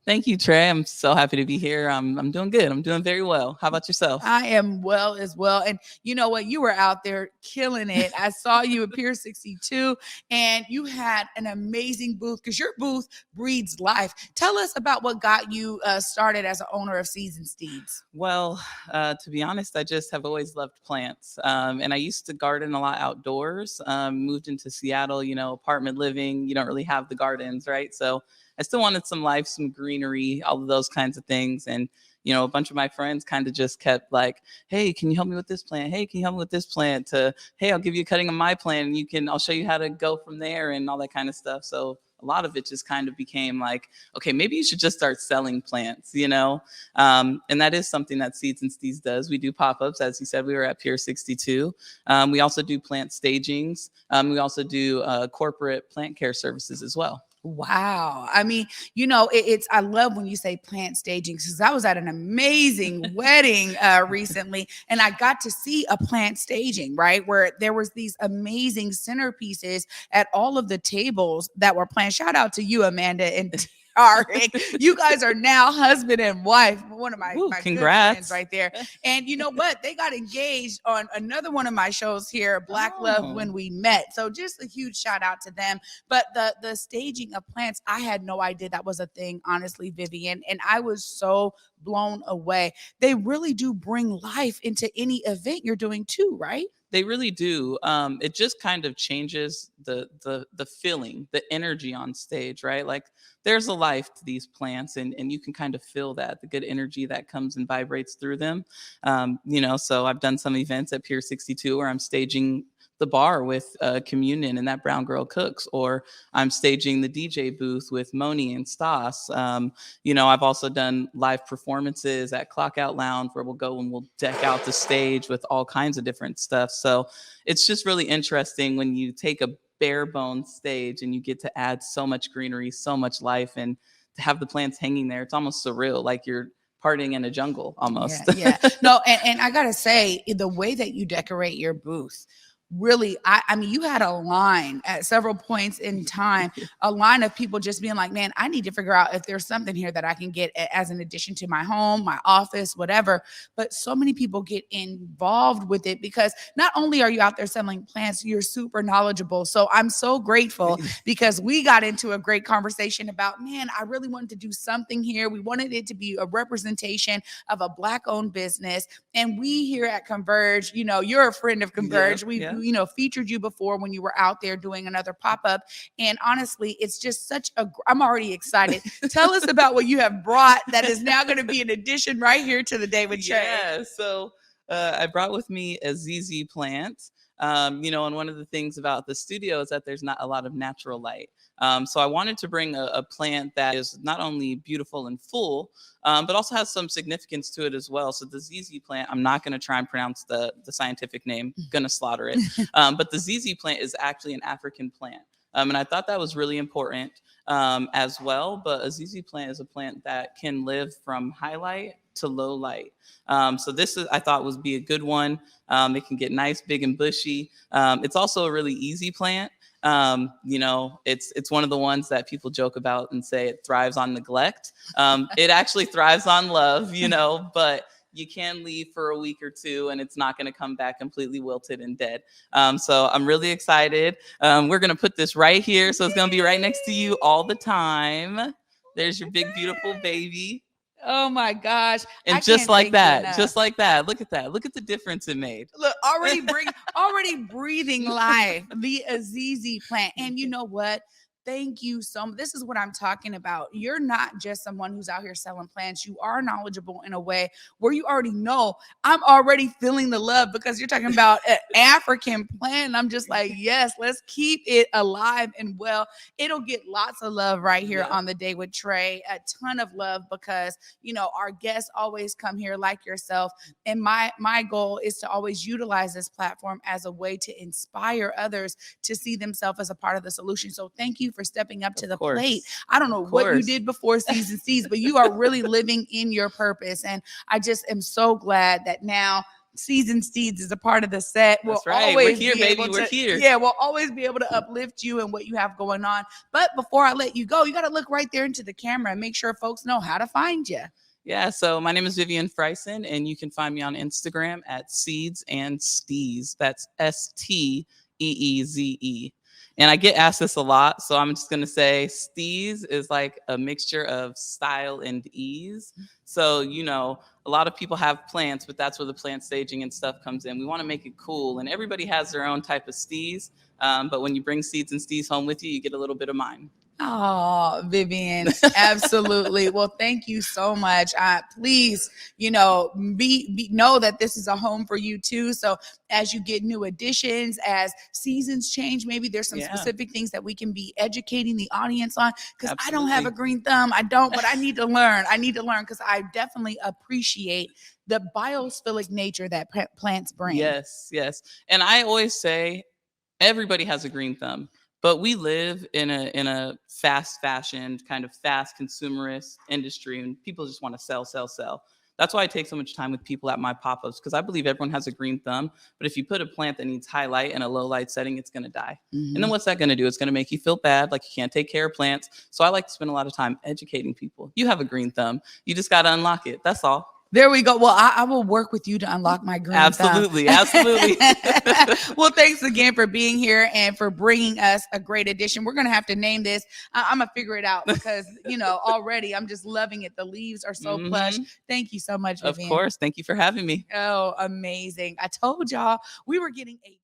Thank you, Trae. I'm so happy to be here. I'm doing good. I'm doing very well. How about yourself? I am well as well. And you know what? You were out there killing it. I saw you at Pier 62 and you had an amazing booth because your booth breeds life. Tell us about what got you started as an owner of Seeds and Steeds. Well, to be honest, I just have always loved plants. And I used to garden a lot outdoors. Moved into Seattle, apartment living. You don't really have the gardens, right? So I still wanted some life, some greenery, all of those kinds of things. And, a bunch of my friends kind of just kept like, hey, can you help me with this plant? Hey, can you help me with this plant? To, hey, I'll give you a cutting of my plant and I'll show you how to go from there and all that kind of stuff. So a lot of it just kind of became like, okay, maybe you should just start selling plants. And that is something that Seeds and Steeze does. We do pop-ups. As you said, we were at Pier 62. We also do plant stagings. We also do corporate plant care services as well. Wow. I mean, I love when you say plant staging because I was at an amazing wedding recently and I got to see a plant staging, right? Where there was these amazing centerpieces at all of the tables that were planned. Shout out to you, Amanda and Tarek. You guys are now husband and wife. One of my good friends right there. And you know what? They got engaged on another one of my shows here, Black Love When We Met. So just a huge shout out to them. But the staging of plants, I had no idea that was a thing, honestly, Vivian. And I was so blown away. They really do bring life into any event you're doing too, right? They really do. It just kind of changes the feeling, the energy on stage, right? Like there's a life to these plants and you can kind of feel that, the good energy that comes and vibrates through them. So I've done some events at Pier 62 where I'm staging the bar with Communion and That Brown Girl Cooks, or I'm staging the DJ booth with Moni and Stas. I've also done live performances at Clockout Lounge where we'll go and we'll deck out the stage with all kinds of different stuff. So it's just really interesting when you take a bare bones stage and you get to add so much greenery, so much life, and to have the plants hanging there, it's almost surreal, like you're partying in a jungle almost. Yeah. No, and I gotta say, the way that you decorate your booth, really, I mean, you had a line at several points in time, a line of people just being like, man, I need to figure out if there's something here that I can get as an addition to my home, my office, whatever. But so many people get involved with it because not only are you out there selling plants, you're super knowledgeable. So I'm so grateful because we got into a great conversation about, man, I really wanted to do something here. We wanted it to be a representation of a Black-owned business. And we here at Converge, you're a friend of Converge. We've featured you before when you were out there doing another pop-up. And honestly, it's just I'm already excited. Tell us about what you have brought that is now going to be an addition right here to the Day with Trae. Yeah, so I brought with me a ZZ plant. And one of the things about the studio is that there's not a lot of natural light. So I wanted to bring a plant that is not only beautiful and full, but also has some significance to it as well. So the ZZ plant, I'm not going to try and pronounce the scientific name, going to slaughter it. But the ZZ plant is actually an African plant. And I thought that was really important as well. But a ZZ plant is a plant that can live from high light to low light. So this I thought would be a good one. It can get nice, big, and bushy. It's also a really easy plant. It's one of the ones that people joke about and say it thrives on neglect. It actually thrives on love, but you can leave for a week or two and it's not going to come back completely wilted and dead. So I'm really excited. We're going to put this right here. So it's going to be right next to you all the time. There's your big, beautiful baby. Oh my gosh. And just like that. Look at that. Look at the difference it made. Look, already breathing life, the Azizi plant. And you know what? Thank you so much. This is what I'm talking about. You're not just someone who's out here selling plants. You are knowledgeable in a way where you already know. I'm already feeling the love because you're talking about an African plant. And I'm just like, yes, let's keep it alive and well. It'll get lots of love right here on the Day with Trae. A ton of love because, our guests always come here like yourself. And my goal is to always utilize this platform as a way to inspire others to see themselves as a part of the solution. So thank you for stepping up to the plate. I don't know what you did before Seeds and Steeze, but you are really living in your purpose. And I just am so glad that now Seeds Steeze is a part of the set. We'll That's right. We're always here, be baby. able We're to, here. yeah, we'll always be able to uplift you and what you have going on. But before I let you go, you got to look right there into the camera and make sure folks know how to find you. Yeah, so my name is Vivian Frieson, and you can find me on Instagram at Seeds and Steeze. That's Steeze. And I get asked this a lot, so I'm just gonna say Steeze is like a mixture of style and ease. So, a lot of people have plants, but that's where the plant staging and stuff comes in. We want to make it cool, and everybody has their own type of Steeze. But when you bring Seeds and Steeze home with you, you get a little bit of mine. Oh, Vivian, absolutely. Well, thank you so much. Please, know that this is a home for you too. So as you get new additions, as seasons change, maybe there's some specific things that we can be educating the audience on. Because I don't have a green thumb. I don't, but I need to learn. I need to learn because I definitely appreciate the biophilic nature that plants bring. Yes, yes. And I always say everybody has a green thumb, but we live in a fast fashion kind of fast consumerist industry, and people just want to sell, sell, sell. That's why I take so much time with people at my pop-ups, because I believe everyone has a green thumb. But if you put a plant that needs high light in a low light setting, it's going to die. And then what's that going to do? It's going to make you feel bad, like you can't take care of plants. So I like to spend a lot of time educating people. You have a green thumb. You just got to unlock it. That's all. There we go. Well, I will work with you to unlock my green Absolutely, thumb. Absolutely. Well, thanks again for being here and for bringing us a great addition. We're going to have to name this. I'm going to figure it out because, already I'm just loving it. The leaves are so plush. Thank you so much, Vivian. Of course. Thank you for having me. Oh, amazing. I told y'all we were getting a